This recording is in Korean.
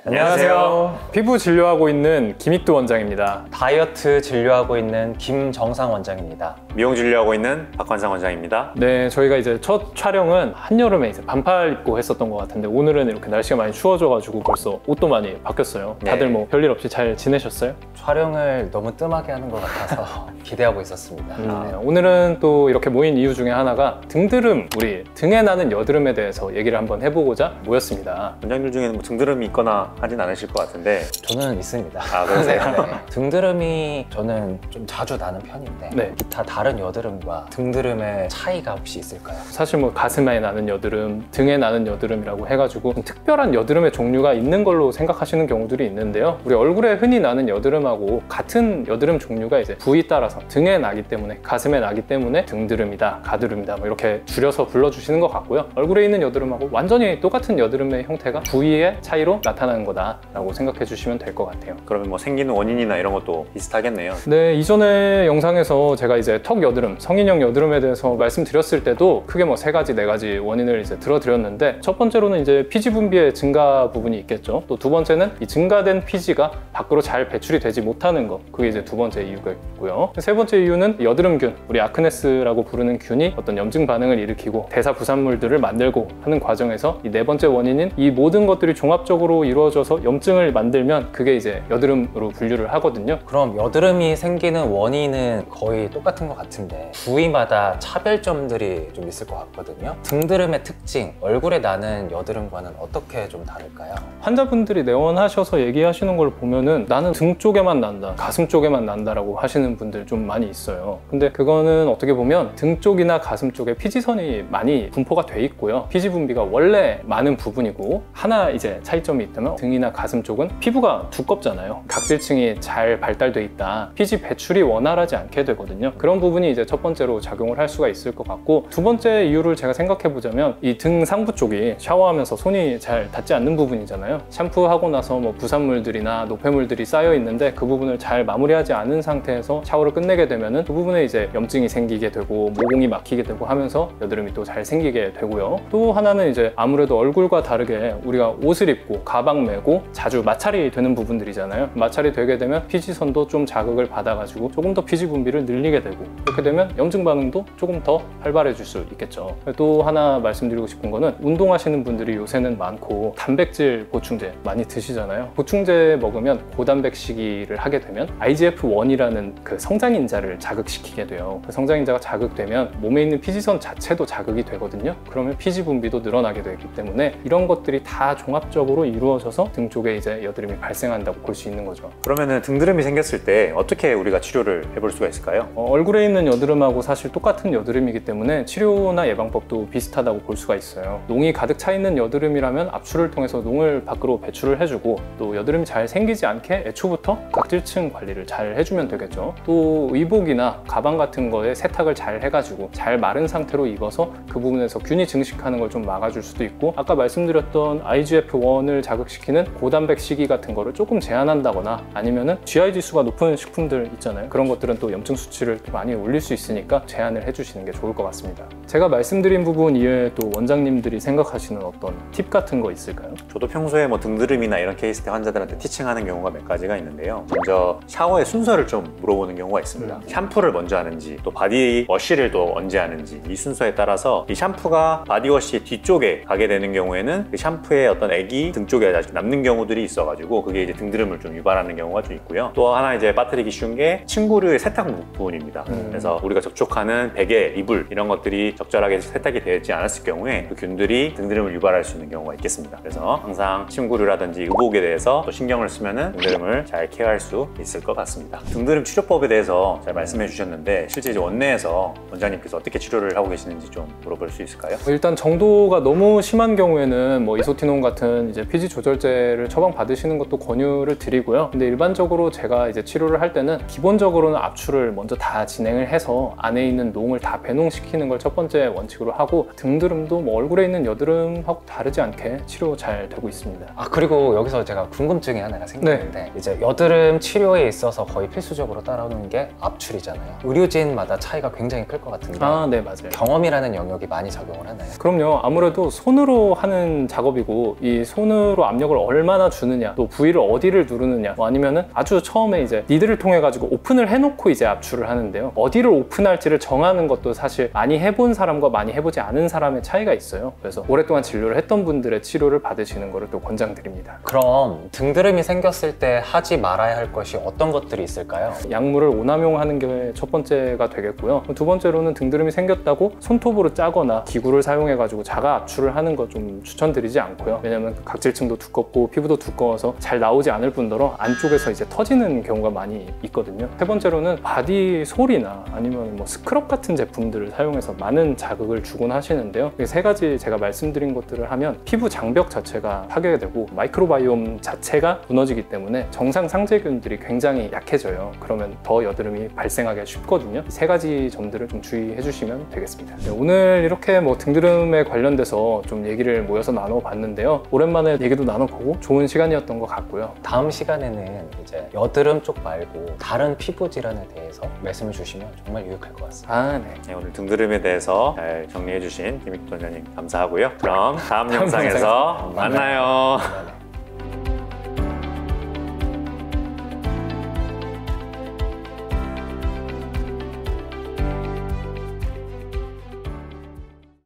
안녕하세요. 피부 진료하고 있는 김익두 원장입니다. 다이어트 진료하고 있는 김정상 원장입니다. 미용 진료하고 있는 박관상 원장입니다. 네, 저희가 이제 첫 촬영은 한여름에 이제 반팔 입고 했었던 것 같은데 오늘은 이렇게 날씨가 많이 추워져가지고 벌써 옷도 많이 바뀌었어요. 다들 네. 뭐 별일 없이 잘 지내셨어요? 촬영을 너무 뜸하게 하는 것 같아서 기대하고 있었습니다. 네. 오늘은 또 이렇게 모인 이유 중에 하나가 등드름, 우리 등에 나는 여드름에 대해서 얘기를 한번 해보고자 모였습니다. 원장님 중에는 뭐 등드름이 있거나 하진 않으실 것 같은데. 저는 있습니다. 아, 그러세요? 네. 등드름이 저는 좀 자주 나는 편인데 네. 기타 다른 여드름과 등드름의 차이가 혹시 있을까요? 사실 뭐 가슴에 나는 여드름, 등에 나는 여드름이라고 해가지고 좀 특별한 여드름의 종류가 있는 걸로 생각하시는 경우들이 있는데요. 우리 얼굴에 흔히 나는 여드름하고 같은 여드름 종류가 이제 부위 따라서 등에 나기 때문에, 가슴에 나기 때문에 등드름이다, 가드름이다 뭐 이렇게 줄여서 불러주시는 것 같고요. 얼굴에 있는 여드름하고 완전히 똑같은 여드름의 형태가 부위의 차이로 나타나는 거다라고 생각해 주시면 될 것 같아요. 그러면 뭐 생기는 원인이나 이런 것도 비슷하겠네요. 네, 이전에 영상에서 제가 이제 턱 여드름, 성인형 여드름에 대해서 말씀드렸을 때도 크게 뭐 3가지, 4가지 원인을 이제 들어드렸는데, 첫 번째로는 이제 피지 분비의 증가 부분이 있겠죠. 또 두 번째는 이 증가된 피지가 밖으로 잘 배출이 되지 못하는 것, 그게 이제 두 번째 이유가 있고요. 세 번째 이유는 여드름균, 우리 아크네스라고 부르는 균이 어떤 염증 반응을 일으키고 대사 부산물들을 만들고 하는 과정에서 이 네 번째 원인인 이 모든 것들이 종합적으로 이루어져서 염증을 만들면 그게 이제 여드름으로 분류를 하거든요. 그럼 여드름이 생기는 원인은 거의 똑같은 것 같은데 부위마다 차별점들이 좀 있을 것 같거든요. 등드름의 특징, 얼굴에 나는 여드름과는 어떻게 좀 다를까요? 환자분들이 내원하셔서 얘기하시는 걸 보면은 나는 등 쪽에만 난다, 가슴 쪽에만 난다라고 하시는 분들 좀 많이 있어요. 근데 그거는 어떻게 보면 등 쪽이나 가슴 쪽에 피지선이 많이 분포가 돼 있고요. 피지 분비가 원래 많은 부분이고, 하나 이제 차이점이 있다면 등이나 가슴 쪽은 피부가 두껍잖아요. 각질층이 잘 발달돼 있다, 피지 배출이 원활하지 않게 되거든요. 그런 부분이 이제 첫 번째로 작용을 할 수가 있을 것 같고, 두 번째 이유를 제가 생각해 보자면 이 등 상부 쪽이 샤워하면서 손이 잘 닿지 않는 부분이잖아요. 샴푸하고 나서 뭐 부산물들이나 노폐물들이 쌓여 있는데 그 부분을 잘 마무리하지 않은 상태에서 샤워를 끝내게 되면은 그 부분에 이제 염증이 생기게 되고 모공이 막히게 되고 하면서 여드름이 또 잘 생기게 되고요. 또 하나는 이제 아무래도 얼굴과 다르게 우리가 옷을 입고 가방 메고 자주 마찰이 되는 부분들이잖아요. 마찰이 되게 되면 피지선도 좀 자극을 받아가지고 조금 더 피지 분비를 늘리게 되고, 그렇게 되면 염증 반응도 조금 더 활발해질 수 있겠죠. 또 하나 말씀드리고 싶은 거는, 운동하시는 분들이 요새는 많고 단백질 보충제 많이 드시잖아요. 보충제 먹으면 고단백 식이를 하게 되면 IGF-1이라는 그 성장인자를 자극시키게 돼요. 그 성장인자가 자극되면 몸에 있는 피지선 자체도 자극이 되거든요. 그러면 피지 분비도 늘어나게 되기 때문에 이런 것들이 다 종합적으로 이루어져서 등 쪽에 이제 여드름이 발생한다고 볼 수 있는 거죠. 그러면은 등드름이 생겼을 때 어떻게 우리가 치료를 해볼 수가 있을까요? 얼굴에 있는 여드름하고 사실 똑같은 여드름이기 때문에 치료나 예방법도 비슷하다고 볼 수가 있어요. 농이 가득 차 있는 여드름이라면 압출을 통해서 농을 밖으로 배출을 해주고, 또 여드름이 잘 생기지 않게 애초부터 각질층 관리를 잘 해주면 되겠죠. 또 의복이나 가방 같은 거에 세탁을 잘 해가지고 잘 마른 상태로 입어서 그 부분에서 균이 증식하는 걸 좀 막아줄 수도 있고, 아까 말씀드렸던 IGF-1을 자극시키는 고단백 식이 같은 거를 조금 제한한다거나, 아니면은 GI 지수가 높은 식품들 있잖아요. 그런 것들은 또 염증 수치를 많이 올릴 수 있으니까 제한을 해주시는 게 좋을 것 같습니다. 제가 말씀드린 부분 이외에 또 원장님들이 생각하시는 어떤 팁 같은 거 있을까요? 저도 평소에 뭐 등드름이나 이런 케이스 때 환자들한테 티칭하는 경우가 몇 가지가 있는데요. 먼저 샤워의 순서를 좀 물어보는 경우가 있습니다. 샴푸를 먼저 하는지, 또 바디워시를 또 언제 하는지, 이 순서에 따라서 이 샴푸가 바디워시 뒤쪽에 가게 되는 경우에는 그 샴푸의 어떤 액이 등 쪽에 아직 남는 경우들이 있어가지고 그게 이제 등드름을 좀 유발하는 경우가 좀 있고요. 또 하나 이제 빠뜨리기 쉬운 게 침구류의 세탁 부분입니다. 그래서 우리가 접촉하는 베개, 이불 이런 것들이 적절하게 세탁이 되지 않았을 경우에 그 균들이 등드름을 유발할 수 있는 경우가 있겠습니다. 그래서 항상 침구류라든지 의복에 대해서 또 신경을 쓰면은 등드름을 잘 케어할 수 있을 것 같습니다. 등드름 치료법에 대해서 잘 말씀해 주셨는데, 실제 이제 원내에서 원장님께서 어떻게 치료를 하고 계시는지 좀 물어볼 수 있을까요? 일단 정도가 너무 심한 경우에는 뭐 이소티논 같은 이제 피지 조절제를 처방 받으시는 것도 권유를 드리고요. 근데 일반적으로 제가 이제 치료를 할 때는 기본적으로는 압출을 먼저 다 진행을 진행을 해서 안에 있는 농을 다 배농시키는 걸 첫 번째 원칙으로 하고 등드름도 뭐 얼굴에 있는 여드름하고 다르지 않게 치료 잘 되고 있습니다. 아, 그리고 여기서 제가 궁금증이 하나가 생기는데 이제 여드름 치료에 있어서 거의 필수적으로 따라오는 게 압출이잖아요. 의료진마다 차이가 굉장히 클 것 같은데 네, 맞아요. 경험이라는 영역이 많이 작용을 하나요? 그럼요. 아무래도 손으로 하는 작업이고 이 손으로 압력을 얼마나 주느냐, 또 부위를 어디를 누르느냐, 뭐 아니면은 아주 처음에 이제 니드를 통해 가지고 오픈을 해놓고 이제 압출을 하는데요. 어디를 오픈할지를 정하는 것도 사실 많이 해본 사람과 많이 해보지 않은 사람의 차이가 있어요. 그래서 오랫동안 진료를 했던 분들의 치료를 받으시는 거를 또 권장드립니다. 그럼 등드름이 생겼을 때 하지 말아야 할 것이 어떤 것들이 있을까요? 약물을 오남용하는 게 첫 번째가 되겠고요. 두 번째로는 등드름이 생겼다고 손톱으로 짜거나 기구를 사용해 가지고 자가 압출을 하는 거 좀 추천드리지 않고요. 왜냐면 각질층도 두껍고 피부도 두꺼워서 잘 나오지 않을 뿐더러 안쪽에서 이제 터지는 경우가 많이 있거든요. 세 번째로는 바디 솔이나 아니면 뭐 스크럽 같은 제품들을 사용해서 많은 자극을 주곤 하시는데요. 이 세 가지 제가 말씀드린 것들을 하면 피부 장벽 자체가 파괴되고 마이크로바이옴 자체가 무너지기 때문에 정상 상재균들이 굉장히 약해져요. 그러면 더 여드름이 발생하기 쉽거든요. 이 세 가지 점들을 좀 주의해 주시면 되겠습니다. 네, 오늘 이렇게 뭐 등드름에 관련돼서 좀 얘기를 모여서 나눠봤는데요. 오랜만에 얘기도 나눠보고 좋은 시간이었던 것 같고요. 다음 시간에는 이제 여드름 쪽 말고 다른 피부 질환에 대해서 말씀을 주시면 정말 유익할 것 같습니다. 네. 네, 오늘 등드름에 대해서 잘 정리해주신 김익돈 원장님 감사하고요. 그럼 다음 영상에서 만나요. 네.